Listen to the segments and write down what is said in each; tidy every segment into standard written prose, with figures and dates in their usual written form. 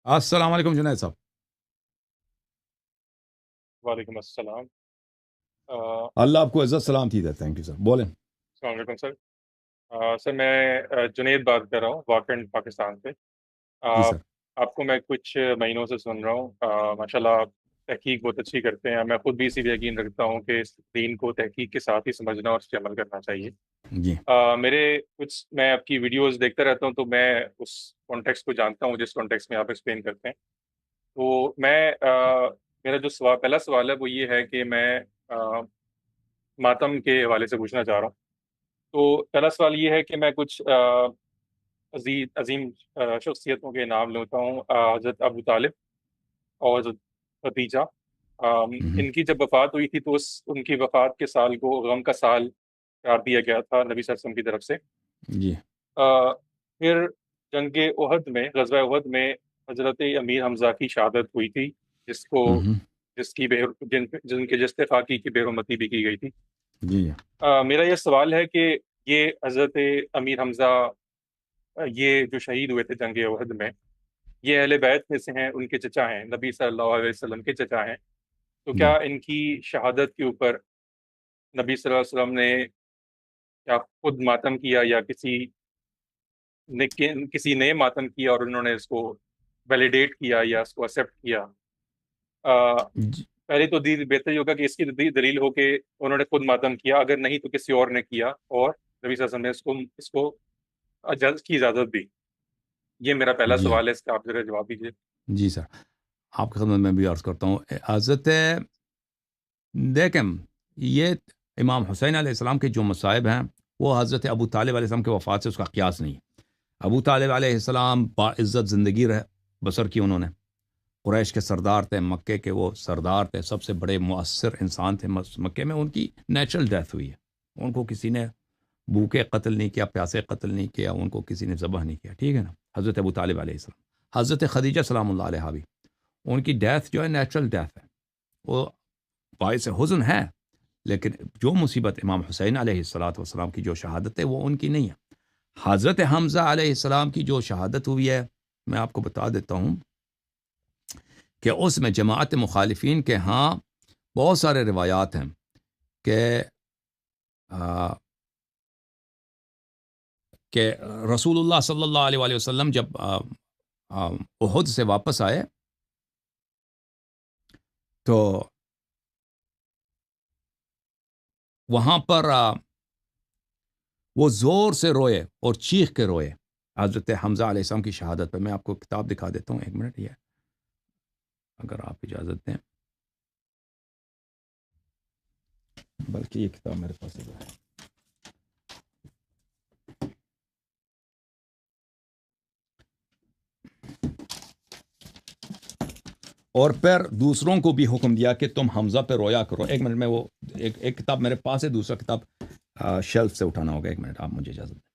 السلام علیکم جنید صاحب. وعلیکم السلام. اللہ آپ کو عزت سلامتی دے. Thank you sir. بولیں. السلام علیکم سر. سر میں جنید بات کر رہا ہوں واکنڈ پاکستان سے. جی سر. آپ کو میں کچھ مہینوں سے سن رہا ہوں. ماشاءاللہ آپ تحقیق بہت اچھی کرتے ہیں. میں خود بھی اسی پہ یقین رکھتا ہوں کہ اس دین کو تحقیق کے ساتھ ہی سمجھنا اور اس پہ عمل کرنا چاہیے. جی میں آپ کی ویڈیوز دیکھتا رہتا ہوں تو میں اس کانٹیکس کو جانتا ہوں جس کانٹیکس میں آپ ایکسپلین کرتے ہیں. تو میرا جو پہلا سوال ہے وہ یہ ہے کہ میں ماتم کے حوالے سے پوچھنا چاہ رہا ہوں. تو پہلا سوال یہ ہے کہ میں کچھ عظیم شخصیتوں کے نام لیتا ہوں. حضرت ابو طالب اور حضرت خدیجہ. ان کی جب وفات ہوئی تھی تو ان کی وفات کے سال کو غم کا سال قرار دیا گیا تھا نبی صلی اللہ علیہ وسلم کی طرف سے. جی. پھر جنگ احد میں غزوہ احد میں حضرت امیر حمزہ کی شہادت ہوئی تھی جن کے جستفاقی کی بے حرمتی بھی کی گئی تھی. جی. میرا یہ سوال ہے کہ یہ حضرت امیر حمزہ یہ جو شہید ہوئے تھے جنگ احد میں، یہ اہل بیت میں سے ہیں، ان کے چچا ہیں، نبی صلی اللہ علیہ وسلم کے چچا ہیں. تو کیا ان کی شہادت کے اوپر نبی صلی اللہ علیہ وسلم نے کیا خود ماتم کیا یا کسی نے ماتم کیا اور انہوں نے اس کو ویلیڈیٹ کیا یا اس کو ایکسیپٹ کیا؟ پہلے تو بہتر یہ ہوگا کہ اس کی دلیل ہو کہ انہوں نے خود ماتم کیا، اگر نہیں تو کسی اور نے کیا اور نبی صلی اللہ علیہ وسلم نے اس کو کی اجازت دی. یہ میرا پہلا سوال ہے، اس کا آپ ذرا جواب دیجیے. جی سر. آپ کی خدمت میں بھی عرض کرتا ہوں. حضرت دیکھیں، یہ امام حسین علیہ السلام کے جو مصائب ہیں وہ حضرت ابو طالب علیہ السلام کے وفات سے اس کا قیاس نہیں. ابو طالب علیہ السلام باعزت زندگی بسر کی. انہوں نے قریش کے سردار تھے، مکے کے وہ سردار تھے، سب سے بڑے مؤثر انسان تھے مکے میں. ان کی نیچرل ڈیتھ ہوئی ہے. ان کو کسی نے بھوکے قتل نہیں کیا، پیاسے قتل نہیں کیا، ان کو کسی نے ذبح نہیں کیا. ٹھیک ہے نا. حضرت ابو طالب علیہ السلام. حضرت خدیجہ سلام اللہ علیہ بھی، ان کی ڈیتھ جو ہے نیچرل ڈیتھ ہے، وہ باعث حزن ہے، لیکن جو مصیبت امام حسین علیہ السلام کی جو شہادت ہے وہ ان کی نہیں ہے. حضرت حمزہ علیہ السلام کی جو شہادت ہوئی ہے، میں آپ کو بتا دیتا ہوں کہ اس میں جماعت مخالفین کے ہاں بہت سارے روایات ہیں کہ رسول اللہ صلی اللہ علیہ وسلم جب احد سے واپس آئے تو وہاں پر وہ زور سے روئے اور چیخ کے روئے حضرت حمزہ علیہ السلام کی شہادت پہ. میں آپ کو کتاب دکھا دیتا ہوں، ایک منٹ یہ اگر آپ اجازت دیں، بلکہ یہ کتاب میرے پاس ہے. اور پھر دوسروں کو بھی حکم دیا کہ تم حمزہ پہ رویا کرو. ایک منٹ میں وہ ایک کتاب میرے پاس ہے، دوسرا کتاب شیلف سے اٹھانا ہوگا. ایک منٹ آپ مجھے اجازت دیں.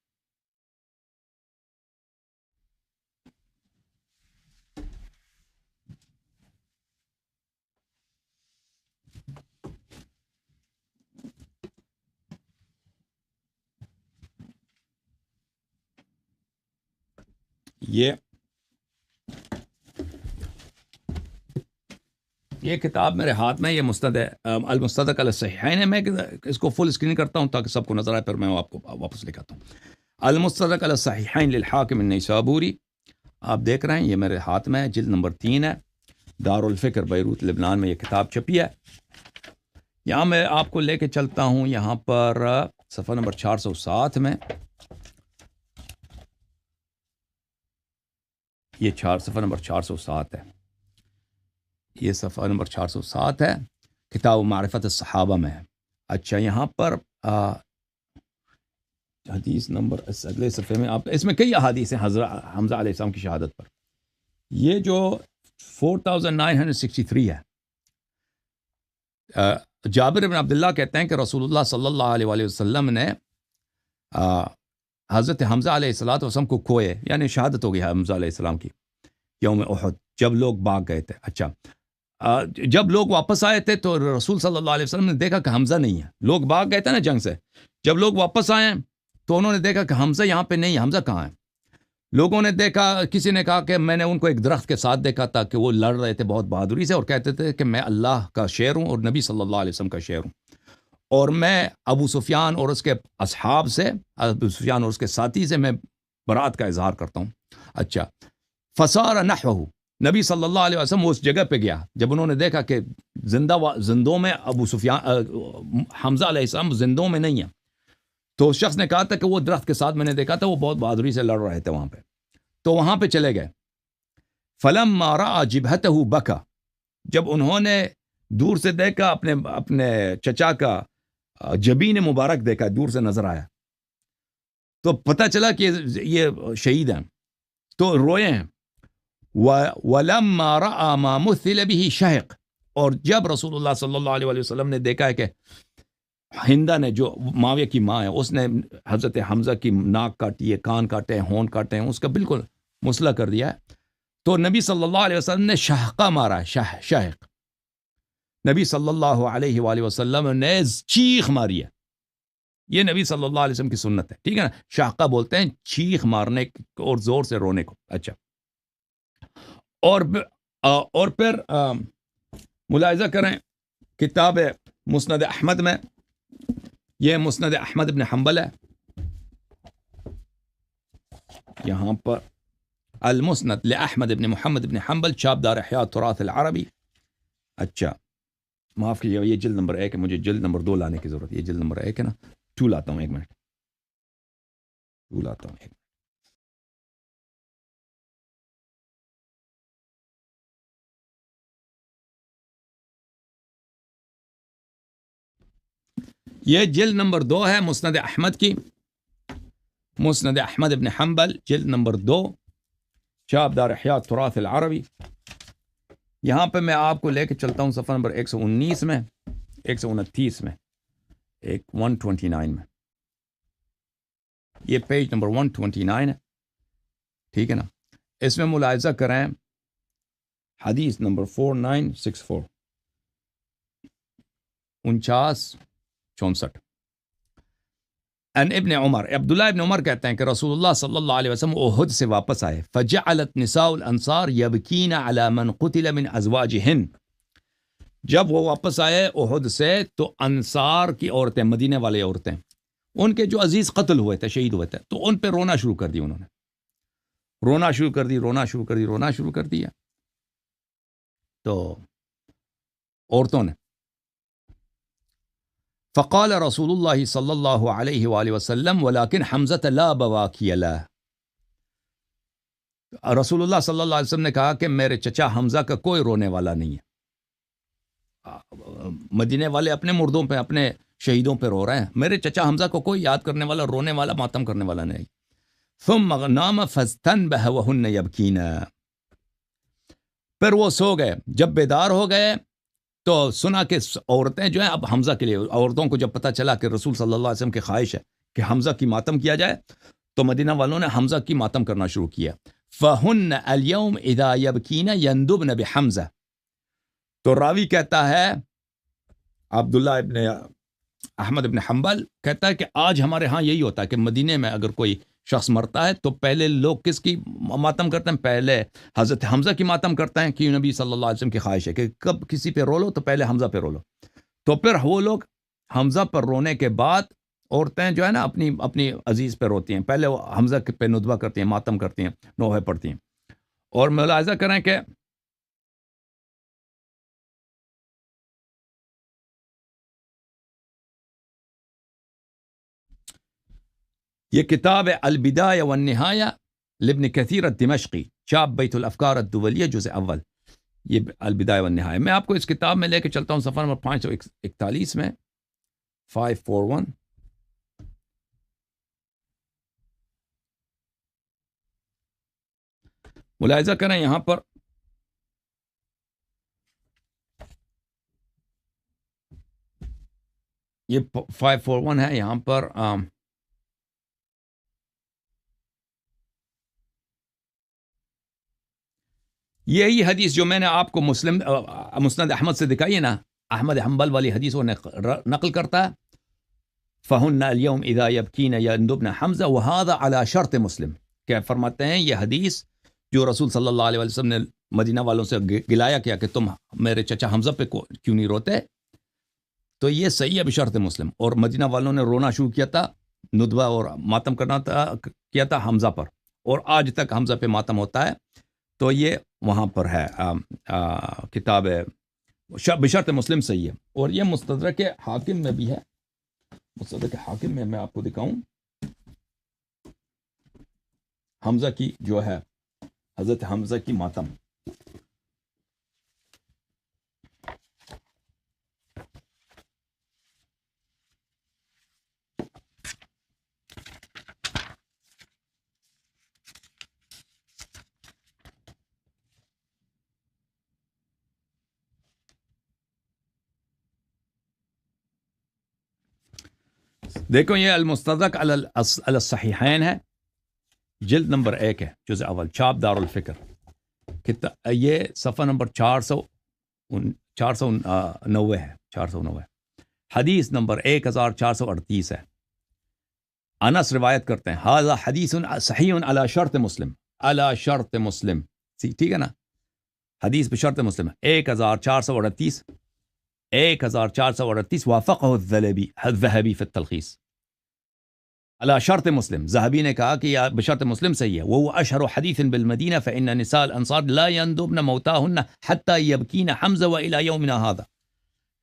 یہ کتاب میرے ہاتھ میں، یہ المستدرک علی الصحیحین ہے. میں اس کو فل اسکرین کرتا ہوں تاکہ سب کو نظر آئے، پھر میں آپ کو واپس لکھاتا ہوں. المستدرک علی الصحیحین للحاکم النیسابوری، آپ دیکھ رہے ہیں، یہ میرے ہاتھ میں جلد نمبر 3 ہے. دارالفکر بیروت لبنان میں یہ کتاب چھپی ہے. یہاں میں آپ کو لے کے چلتا ہوں یہاں پر صفحہ نمبر 407 میں. یہ صفحہ نمبر 407 ہے. یہ صفحہ نمبر 407 ہے، کتاب معرفت الصحابہ میں ہے. اچھا، یہاں پر حدیث نمبر اگلے صفحے میں آپ، اس میں کئی احادیث ہیں حضرت حمزہ علیہ السلام کی شہادت پر. یہ جو 4963 ہے. جابر بن عبداللہ کہتے ہیں کہ رسول اللہ صلی اللہ علیہ وسلم نے حضرت حمزہ علیہ السلام کو کھوئے، یعنی شہادت ہو گئی حمزہ علیہ السلام کی یوم احد، جب لوگ بھاگ گئے تھے. اچھا، جب لوگ واپس آئے تھے تو رسول صلی اللہ علیہ وسلم نے دیکھا کہ حمزہ نہیں ہے. لوگ بھاگ گئے تھے نا جنگ سے، جب لوگ واپس آئے تو انہوں نے دیکھا کہ حمزہ یہاں پہ نہیں ہے. حمزہ کہاں ہے؟ لوگوں نے دیکھا، کسی نے کہا کہ میں نے ان کو ایک درخت کے ساتھ دیکھا تھا کہ وہ لڑ رہے تھے بہت بہادری سے اور کہتے تھے کہ میں اللہ کا شعر ہوں اور نبی صلی اللہ علیہ وسلم کا شعر ہوں، اور میں ابو سفیان اور اس کے اصحاب سے، ابو سفیان اور اس کے ساتھی سے میں برات کا اظہار کرتا ہوں۔ اچھا، فصار نحوہ، نبی صلی اللہ علیہ وسلم اس جگہ پہ گیا جب انہوں نے دیکھا کہ زندوں میں ابو سفیان، حمزہ علیہ السلام زندوں میں نہیں ہیں، تو اس شخص نے کہا تھا کہ وہ درخت کے ساتھ میں نے دیکھا تھا، وہ بہت بہادری سے لڑ رہے تھے وہاں پہ، تو وہاں پہ چلے گئے۔ فلما رأى جبهته بکا، جب انہوں نے دور سے دیکھا اپنے چچا کا جبین مبارک دیکھا، دور سے نظر آیا، تو پتہ چلا کہ یہ شہید ہیں، تو روئے ہیں۔ وَلَمَّا رَأَى مَا مُثِّلَ بِهِ شَهِقٌ، اور جب رسول اللہ صلی اللہ علیہ وسلم نے دیکھا ہے کہ ہندا نے، جو معاویہ کی ماں ہے، اس نے حضرت حمزہ کی ناک کاٹی ہے، کان کاٹے ہیں، ہون کاٹے ہیں، اس کا بالکل مسئلہ کر دیا ہے، تو نبی صلی اللہ علیہ وسلم نے شہقہ مارا ہے، شہق، نبی صلی اللہ علیہ وآلہ وسلم نے چیخ ماری ہے، یہ نبی صلی اللہ علیہ وسلم کی سنت ہے، ٹھیک ہے نا، شہقہ بولتے ہیں چیخ مارنے اور زور سے رونے کو۔ اچھا، اور پھر ملاحظہ کریں کتاب مسند احمد میں، یہ مسند احمد بن حنبل ہے، یہاں پر المسند لأحمد بن محمد بن حنبل، چابدار احیاء تراث العربی۔ اچھا، معاف کیجیے، یہ جلد نمبر 1 ہے، مجھے جلد نمبر 2 لانے کی ضرورت ہے، یہ جلد نمبر 1 ہے نا، 2 لاتا ہوں، 1 منٹ 2 لاتا ہوں، 1 منٹ۔ یہ جلد نمبر 2 ہے مسند احمد کی، مسند احمد بن حنبل، جلد نمبر 2، چابدار احیاء تراث العربی۔ یہاں پہ میں آپ کو لے کے چلتا ہوں صفحہ نمبر 119 میں، 129 میں، 129 میں، یہ پیج نمبر 129 ہے، ٹھیک ہے نا۔ اس میں ملاحظہ کریں حدیث نمبر 4964، 4964، ان ابن عمر، عبداللہ ابن عمر کہتے ہیں کہ رسول اللہ صلی اللہ علیہ وسلم احد سے واپس آئے، فجعلت نساء الانصار یبکین علی من قتل من ازواجہن، جب وہ واپس آئے احد سے تو انصار کی عورتیں، مدینے والے عورتیں، ان کے جو عزیز قتل ہوئے تھے، شہید ہوئے تھے، تو ان پہ رونا شروع کر دی، انہوں نے رونا شروع کر دی، رونا شروع کر دی، رونا شروع کر دیا، تو عورتوں نے، فقال رسول اللہ صلی اللہ علیہ وآلہ وسلم ولكن حمزة لا بواکی له، رسول اللہ صلی اللہ علیہ وسلم نے کہا کہ میرے چچا حمزہ کا کوئی رونے والا نہیں ہے، مدینے والے اپنے مردوں پہ، اپنے شہیدوں پہ رو رہے ہیں، میرے چچا حمزہ کو کوئی یاد کرنے والا، رونے والا، ماتم کرنے والا نہیں۔ ثم نام فاستنبه وهن يبكين، پھر وہ سو گئے، جب بیدار ہو گئے تو سنا کہ عورتیں جو ہیں اب حمزہ کے لیے، عورتوں کو جب پتہ چلا کہ رسول صلی اللہ علیہ وسلم کی خواہش ہے کہ حمزہ کی ماتم کیا جائے، تو مدینہ والوں نے حمزہ کی ماتم کرنا شروع کیا۔ فَهُنَّ الْيَوْمِ إِذَا يَبْكِينَ يَنْدُبْنَ بِحَمزہ، تو راوی کہتا ہے، عبداللہ ابن احمد ابن حنبل کہتا ہے کہ آج ہمارے ہاں یہی ہوتا ہے کہ مدینے میں اگر کوئی شخص مرتا ہے تو پہلے لوگ کس کی ماتم کرتے ہیں؟ پہلے حضرت حمزہ کی ماتم کرتے ہیں، کہ نبی صلی اللہ علیہ وسلم کی خواہش ہے کہ کب کسی پہ رو لو تو پہلے حمزہ پہ رو لو، تو پھر وہ لوگ حمزہ پر رونے کے بعد عورتیں جو ہے نا اپنی عزیز پہ روتی ہیں، پہلے وہ حمزہ پہ ندوہ کرتی ہیں، ماتم کرتی ہیں، نوحے پڑھتی ہیں۔ اور ملاحظہ کریں کہ یہ کتاب البدایہ والنہایہ لابن کثیر الدمشقی، چاپ بیت الافکار الدولیہ، جزء اول، یہ البدایہ والنہایہ۔ میں آپ کو اس کتاب میں لے کے چلتا ہوں صفحہ نمبر 541 میں، 541، ملاحظہ کریں یہاں پر یہ 541 ہے، یہاں پر یہی حدیث جو میں نے آپ کو مسند احمد سے دکھائی ہے نا، احمد حنبل والی حدیث وہ نقل کرتا ہے، فَهُنَّ الْيَوْمِ إِذَا يَبْكِينَ يَنْدُبْنَ حَمْزَةَ وَهَذَا عَلَى شَرْطِ مسلم، کہ فرماتے ہیں یہ حدیث جو رسول صلی اللہ علیہ وسلم نے مدینہ والوں سے گلایا کیا کہ تم میرے چچا حمزہ پہ کیوں نہیں روتے، تو یہ صحیح ہے بشرط مسلم. اور مدینہ والوں نے رونا شروع کیا تھا، ندبہ اور ماتم کرنا کیا تھا حمزہ پر، اور آج تک حمزہ پہ ماتم ہوتا ہے. تو یہ وہاں پر ہے کتاب بشرط مسلم صحیح ہے. اور یہ مستدرک حاکم میں بھی ہے، مستدرک حاکم میں آپ کو دکھاؤں حمزہ کی جو ہے حضرت حمزہ کی ماتم. دیکھو یہ المستدرک علی الصحیحین ہے، جلد نمبر 1 ہے، جزء اول، چھاپ دار الفکر. یہ صفحہ نمبر 490 ہے، 490. حدیث نمبر 1438 ہے. انس روایت کرتے ہیں ھذا حدیث صحیح علی شرط مسلم، علی شرط مسلم، ٹھیک ہے نا، حدیث بشرط مسلم ہے. 1438 وافقہ الذہبی فی التلخیص علی شرط مسلم. ذہبی نے کہا کہ یہ بشرط مسلم صحیح ہے. وهو اشهر حدیث بالمدینہ فإن نساء الانصار لا يندبن موتاهن حتى يبكين حمزہ والى یومنا هذا.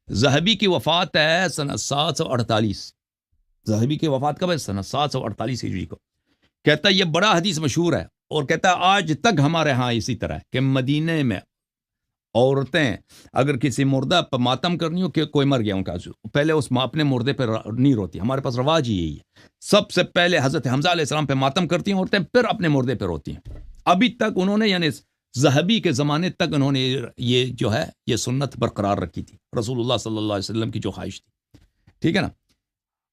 ذہبی کی وفات ہے سنہ 748. ذہبی کی وفات کب ہے؟ سنہ 748 ہجری کو. کہتا ہے یہ بڑا حدیث مشہور ہے، اور کہتا ہے آج تک ہمارے ہاں اسی طرح ہے کہ مدینے میں عورتیں اگر کسی مردہ پر ماتم کرنی ہو کہ کوئی مر گیا ان کا، پہلے اس اپنے مردے پہ نہیں روتی. ہمارے پاس رواج ہی یہی ہے، سب سے پہلے حضرت حمزہ علیہ السلام پہ ماتم کرتی ہیں عورتیں، پھر اپنے مردے پہ روتی ہیں. ابھی تک انہوں نے، یعنی ذہبی کے زمانے تک انہوں نے یہ جو ہے یہ سنت برقرار رکھی تھی، رسول اللہ صلی اللہ علیہ وسلم کی جو خواہش تھی. ٹھیک ہے نا.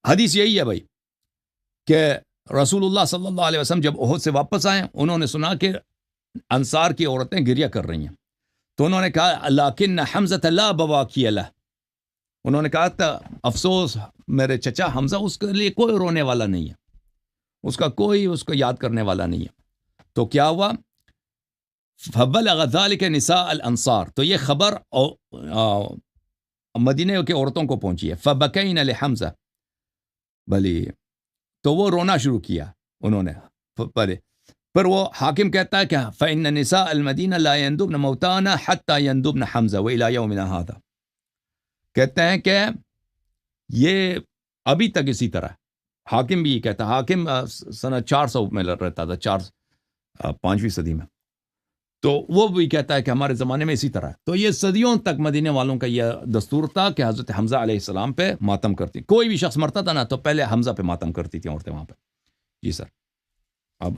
حدیث یہی ہے بھائی کہ رسول اللہ صلی اللہ علیہ وسلم جب احد سے واپس آئے، انہوں نے سنا کہ انصار کی عورتیں گریہ کر رہی ہیں، تو انہوں نے کہا لیکن حمزہ لا بواکی لہ، انہوں نے کہا تھا افسوس میرے چچا حمزہ، اس کے لیے کوئی رونے والا نہیں ہے، اس کا کوئی اس کو یاد کرنے والا نہیں ہے. تو کیا ہوا؟ فبلغ ذلك نساء الانصار، تو یہ خبر مدینے کے عورتوں کو پہنچی ہے. فبکین لحمزہ، بلی تو وہ رونا شروع کیا انہوں نے. پر وہ حاکم کہتا ہے کہ فإن نساء المدینہ لا يندبن موتانا حتى يندبن حمزہ وإلى يومنا هذا. کہتے ہیں کہ یہ ابھی تک اسی طرح. حاکم بھی یہ کہتا ہے، حاکم سنہ 400 میں رہتا تھا، 5ویں صدی میں، تو وہ بھی کہتا ہے کہ ہمارے زمانے میں اسی طرح. تو یہ صدیوں تک مدینے والوں کا یہ دستور تھا کہ حضرت حمزہ علیہ السلام پہ ماتم کرتی. کوئی بھی شخص مرتا تھا نا تو پہلے حمزہ پہ ماتم کرتی تھی عورتیں وہاں پہ. جی سر. اب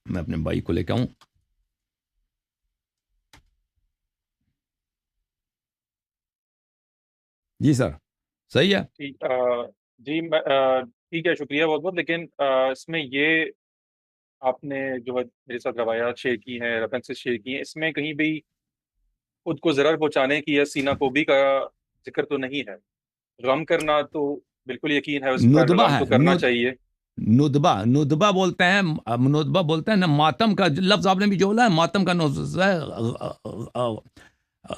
میں اپنے بھائی کو لے کے آؤں. جی سر صحیح ہے. جی ٹھیک ہے، شکریہ بہت بہت. لیکن اس میں یہ آپ نے جو ہے میرے ساتھ روایات شیئر کی ہیں، ریفرنسز شیئر کی ہیں، اس میں کہیں بھی خود کو ضرر پہنچانے کی یا سینہ کوبی کا ذکر تو نہیں ہے. غم کرنا تو بالکل یقین ہے اس پر، ندبہ غم ہے، تو کرنا چاہیے. ندبہ بولتے ہیں، ندبہ بولتے ہیں نا. ماتم کا لفظ آپ نے بھی جو بولا ہے، ماتم کا لفظ ہے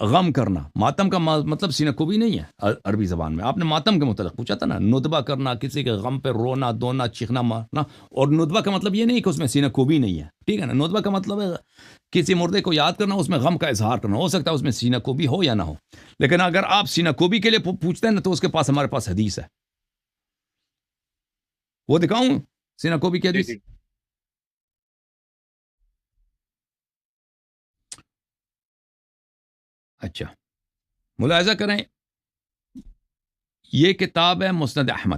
غم کرنا. ماتم کا مطلب سینہ کوبی نہیں ہے عربی زبان میں. آپ نے ماتم کے متعلق پوچھا تھا نا، ندبہ کرنا، کسی کے غم پہ رونا دونا چیخنا مارنا. اور ندبہ کا مطلب یہ نہیں کہ اس میں سینہ کوبی نہیں ہے، ٹھیک ہے نا. ندبہ کا مطلب ہے کسی مردے کو یاد کرنا، اس میں غم کا اظہار کرنا. ہو سکتا ہے اس میں سینہ کوبی ہو یا نہ ہو، لیکن اگر آپ سینہ کوبی کے لیے پوچھتے ہیں نا تو اس کے پاس ہمارے پاس حدیث ہے. وہ دکھاؤں سینہ کوبی کی حدیث؟ اچھا ملاحظہ کریں، یہ کتاب ہے مسند احمد.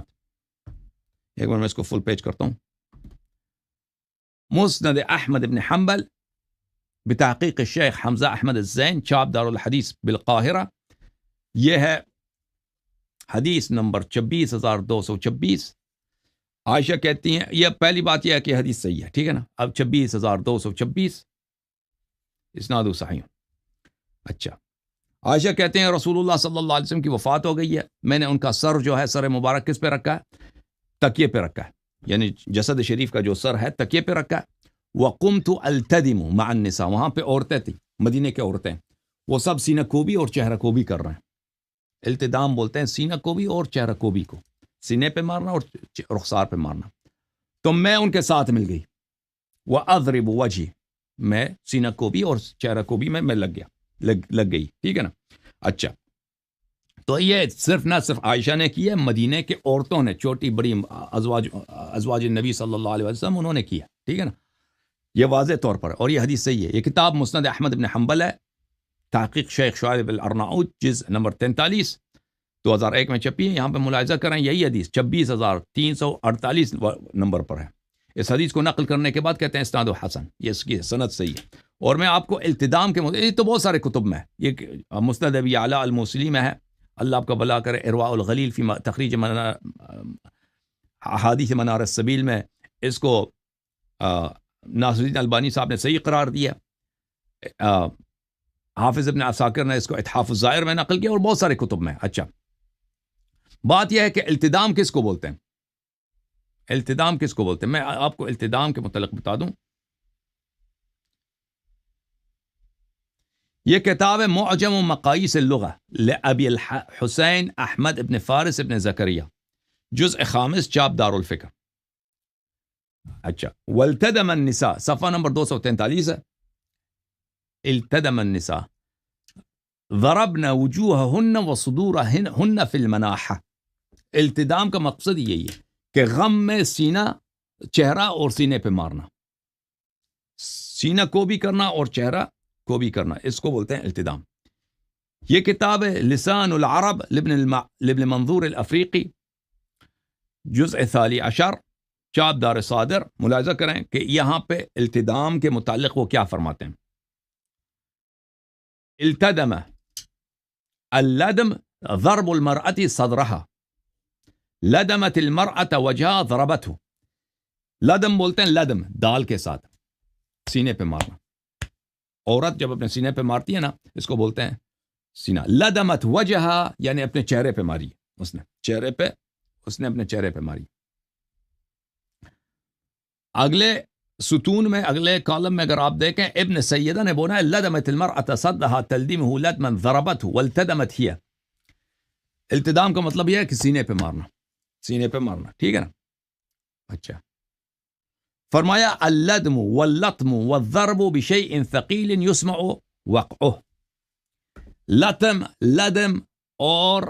ایک بار میں اس کو فل پیج کرتا ہوں. مسند احمد ابن حنبل بتحقیق الشیخ حمزہ احمد الزین، چاپ دار الحدیث بالقاہرہ. یہ ہے حدیث نمبر 24226. عائشہ کہتی ہیں، یہ پہلی بات یہ ہے کہ حدیث صحیح ہے، ٹھیک ہے نا. اب 24226 اسناد صحیح. اچھا، عائشہ کہتے ہیں رسول اللہ صلی اللہ علیہ وسلم کی وفات ہو گئی ہے، میں نے ان کا سر جو ہے، سر مبارک کس پہ رکھا ہے؟ تکیے پہ رکھا ہے. یعنی جسد شریف کا جو سر ہے تکیے پہ رکھا ہے. وقمت التدم مع النساء، وہاں پہ عورتیں تھیں، مدینے کے عورتیں، وہ سب سینہ کوبی اور چہرہ کوبی کر رہے ہیں. التدام بولتے ہیں سینہ کوبی اور چہرہ کوبی کو، سینے پہ مارنا اور رخسار پہ مارنا. تو میں ان کے ساتھ مل گئی. وَأَضْرِبُ وَجْهِي، میں سینہ کوبی اور چہرہ کوبی میں لگ گئی. ٹھیک ہے نا. اچھا، تو یہ صرف نہ صرف عائشہ نے کی ہے، مدینے کے عورتوں نے، چھوٹی بڑی ازواج نبی صلی اللہ علیہ وسلم، انہوں نے کیا. ٹھیک ہے نا. یہ واضح طور پر، اور یہ حدیث صحیح ہے. یہ کتاب مسند احمد بن حنبل ہے، تحقیق شیخ شعیب الارناؤوط، جز نمبر 43، 2001 میں چھپی ہے. یہاں پہ ملاحظہ کریں، یہی حدیث 26,348 نمبر پر ہے. اس حدیث کو نقل کرنے کے بعد کہتے ہیں اسناد حسن، یہ اس کی سند صحیح ہے. اور میں آپ کو التدام کے یہ تو بہت سارے کتب میں ہے، یہ مسند ابی اعلیٰ الموصلی میں ہے. اللہ آپ کا بھلا کرے. ارواء الغلیل فی تخریج احادیث منار السبیل میں اس کو ناصر الدین البانی صاحب نے صحیح قرار دیا. حافظ ابن عساکر نے اس کو اتحاف الزائر میں نقل کیا، اور بہت سارے کتب میں. اچھا، بات یہ ہے کہ التدام کس کو بولتے ہیں؟ التدام کس کو بولتے ہیں؟ میں آپ کو التدام کے متعلق بتا دوں. یہ کتاب ہے معجم و مقاییس اللغہ لابی الحسین احمد ابن فارس ابن زکریہ، جزء خامس، چاپ دار الفکر. اچھا، والتدم النساء، صفحہ نمبر 243 ہے. التدم النساء ضربن وجوہہن وصدورہن فی المناحہ. التدام کا مقصد یہی ہے کہ غم میں سینہ، چہرہ اور سینے پہ مارنا، سینہ کو بھی کرنا اور چہرہ کو بھی کرنا، اس کو بولتے ہیں التدام. یہ کتاب ہے لسان العرب لابن منظور الافریقی، جزء ثانی عشر، چاپ دار صادر. ملاحظہ کریں کہ یہاں پہ التدام کے متعلق وہ کیا فرماتے ہیں. التدم اللدم ضرب المرأة صدرها، لدمت المرأة وجهها ضربته. لدم بولتے ہیں لدم دال کے ساتھ، سینے پہ مارنا. عورت جب اپنے سینے پہ مارتی ہے نا، اس کو بولتے ہیں سینہ. لدمت وجهها یعنی اپنے چہرے پہ ماری، اس نے اپنے چہرے پہ ماری. اگلے ستون میں، اگلے کالم میں اگر آپ دیکھیں، ابن سیدہ نے بولا ہے لدمت المرأة صدها تلدمه لدما ضربته والتدمت هي. التدام کا مطلب یہ ہے کہ سینے پہ مارنا، سینے پہ مارنا. ٹھیک ہے نا. اچھا، فرمایا اللدم واللطم والضرب بشيء ثقيل يسمع وقعه. لدم اور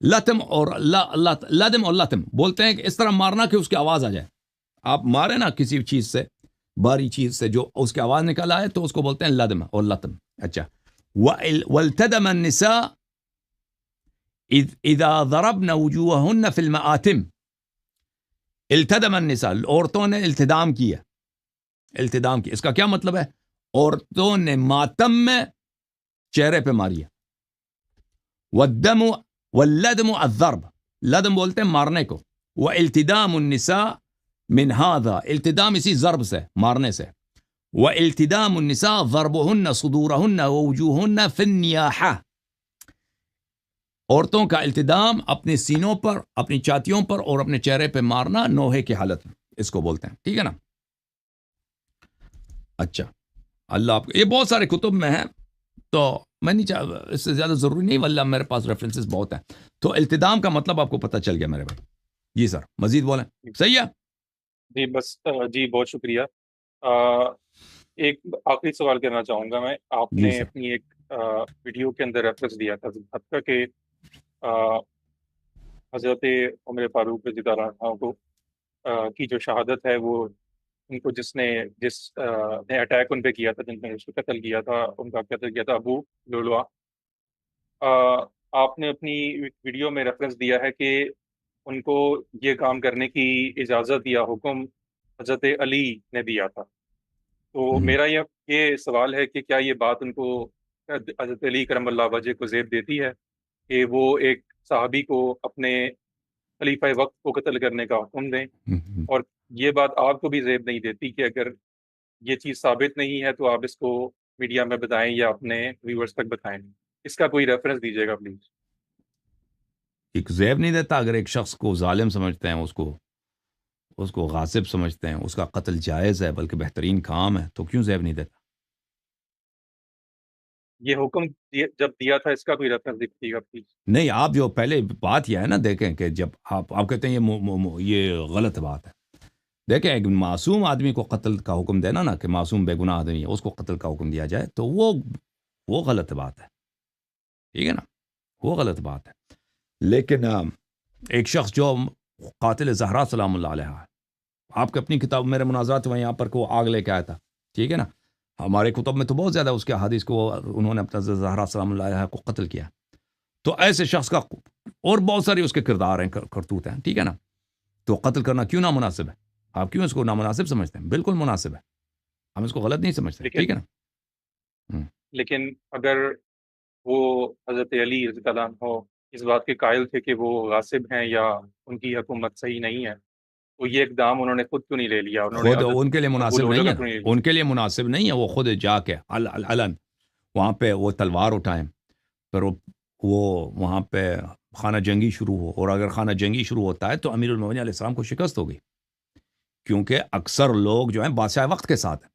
لطم اور لدم اور لطم بولتے ہیں کہ اس طرح مارنا کہ اس کی آواز آ جائے. آپ مارے نا کسی چیز سے، باری چیز سے، جو اس کی آواز نکل آئے تو اس کو بولتے ہیں لدم اور لطم. اچھا، والتدم النساء اذا ضربن وجوههن في المآتم. التدم النساء، عورتوں نے التدام کیا. التدام کی اس کا کیا مطلب ہے؟ عورتوں نے ماتم میں چہرے پہ ماری. والدم واللدم الضرب، لدم بولتے ہیں مارنے کو. والتدام النساء من هذا، التدام اسی ضرب سے، مارنے سے. والتدام النساء ضربهن صدورهن ووجوههن في النياحة. عورتوں کا التدام اپنے سینوں پر، اپنی چھاتیوں پر اور اپنے چہرے پہ مارنا نوحے کی حالت میں، اس کو بولتے ہیں. ٹھیک ہے نا. اچھا، اللہ آپ کو، یہ بہت سارے کتب میں ہے تو میں نہیں چاہ، اس سے زیادہ ضروری نہیں، واللہ میرے پاس ریفرنسز بہت ہیں. تو التدام کا مطلب آپ کو پتہ چل گیا میرے بھائی. جی سر، مزید بولیں. صحیح ہے جی بس جی بہت شکریہ. ایک آخری سوال کرنا چاہوں گا میں. آپ جی نے سر. اپنی ایک ویڈیو کے اندر ریفرنس دیا تھا حتیٰ کہ حضرت عمر فاروق رضی اللہ عنہ کو کی جو شہادت ہے، وہ ان کو جس نے اٹیک ان پہ کیا تھا، جن نے اس کو قتل کیا تھا، ان کا قتل کیا تھا ابو لؤلؤہ. آپ نے اپنی ویڈیو میں ریفرنس دیا ہے کہ ان کو یہ کام کرنے کی اجازت یا حکم حضرت علی نے دیا تھا. تو میرا یہ سوال ہے کہ کیا یہ بات ان کو حضرت علی کرم اللہ وجہ کو زیب دیتی ہے کہ وہ ایک صحابی کو اپنے خلیفہ وقت کو قتل کرنے کا حکم دیں؟ اور یہ بات آپ کو بھی زیب نہیں دیتی کہ اگر یہ چیز ثابت نہیں ہے تو آپ اس کو میڈیا میں بتائیں یا اپنے ویورز تک بتائیں؟ اس کا کوئی ریفرنس دیجیے گا پلیز. ایک زیب نہیں دیتا اگر ایک شخص کو ظالم سمجھتے ہیں، اس کو غاصب سمجھتے ہیں، اس کا قتل جائز ہے بلکہ بہترین کام ہے، تو کیوں زیب نہیں دیتا؟ یہ حکم جب دیا تھا اس کا کوئی ریفرنس دیکھیے گا پلیز. نہیں، آپ جو پہلے بات یہ ہے نا، دیکھیں کہ جب آپ کہتے ہیں یہ غلط بات ہے. دیکھیں ایک معصوم آدمی کو قتل کا حکم دینا نا، کہ معصوم بے گناہ آدمی ہے اس کو قتل کا حکم دیا جائے، تو وہ غلط بات ہے، ٹھیک ہے نا، وہ غلط بات ہے. لیکن ایک شخص جو قاتل زہرا سلام اللہ علیہ، آپ کے اپنی کتاب میرے مناظرات ہوئے یہاں پر کہ وہ آگ لے کے آیا تھا، ٹھیک ہے نا، ہمارے کتب میں تو بہت زیادہ اس کے حدیث کو انہوں نے اپنا زہرا سلام اللہ علیہ کو قتل کیا. تو ایسے شخص کا اور بہت ساری اس کے کردار ہیں، کرتوت ہیں، ٹھیک ہے نا، تو قتل کرنا کیوں نامناسب ہے؟ آپ کیوں اس کو نامناسب سمجھتے ہیں؟ بالکل مناسب ہے، ہم اس کو غلط نہیں سمجھتے، ٹھیک ہے نا. لیکن اگر وہ حضرت علی رضی اللہ عنہ اس بات کے قائل تھے کہ وہ غاصب ہیں یا ان کی حکومت صحیح نہیں ہے، تو یہ اقدام انہوں نے خود کیوں نہیں لے لیا؟ انہوں نے خود ان کے لیے ابو مناسب لولو نہیں کا ہے کیوں نا، نہیں لیا؟ ان کے لیے مناسب نہیں ہے، وہ خود جا کے علن وہاں پہ وہ تلوار اٹھائیں، پھر وہ وہاں پہ خانہ جنگی شروع ہو، اور اگر خانہ جنگی شروع ہوتا ہے تو امیر المومنین علیہ السلام کو شکست ہوگی، کیونکہ اکثر لوگ جو ہیں بادشاہ وقت کے ساتھ ہیں،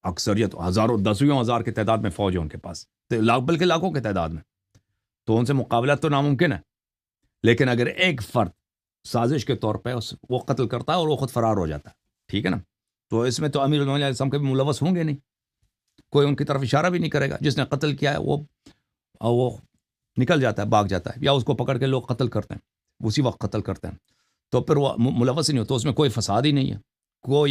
اکثریت ہزاروں دسیوں ہزار کی تعداد میں فوج ہے ان کے پاس، بلکہ لاکھوں کی تعداد میں، تو ان سے مقابلہ تو ناممکن ہے. لیکن اگر ایک فرد سازش کے طور پہ وہ قتل کرتا ہے اور وہ خود فرار ہو جاتا ہے، ٹھیک ہے نا، تو اس میں تو امیر المومنین علیہ السلام کے بھی ملوث ہوں گے نہیں، کوئی ان کی طرف اشارہ بھی نہیں کرے گا. جس نے قتل کیا ہے وہ نکل جاتا ہے، بھاگ جاتا ہے، یا اس کو پکڑ کے لوگ قتل کرتے ہیں، اسی وقت قتل کرتے ہیں، تو پھر وہ ملوث ہی نہیں ہوتا، اس میں کوئی فساد ہی نہیں ہے، کوئی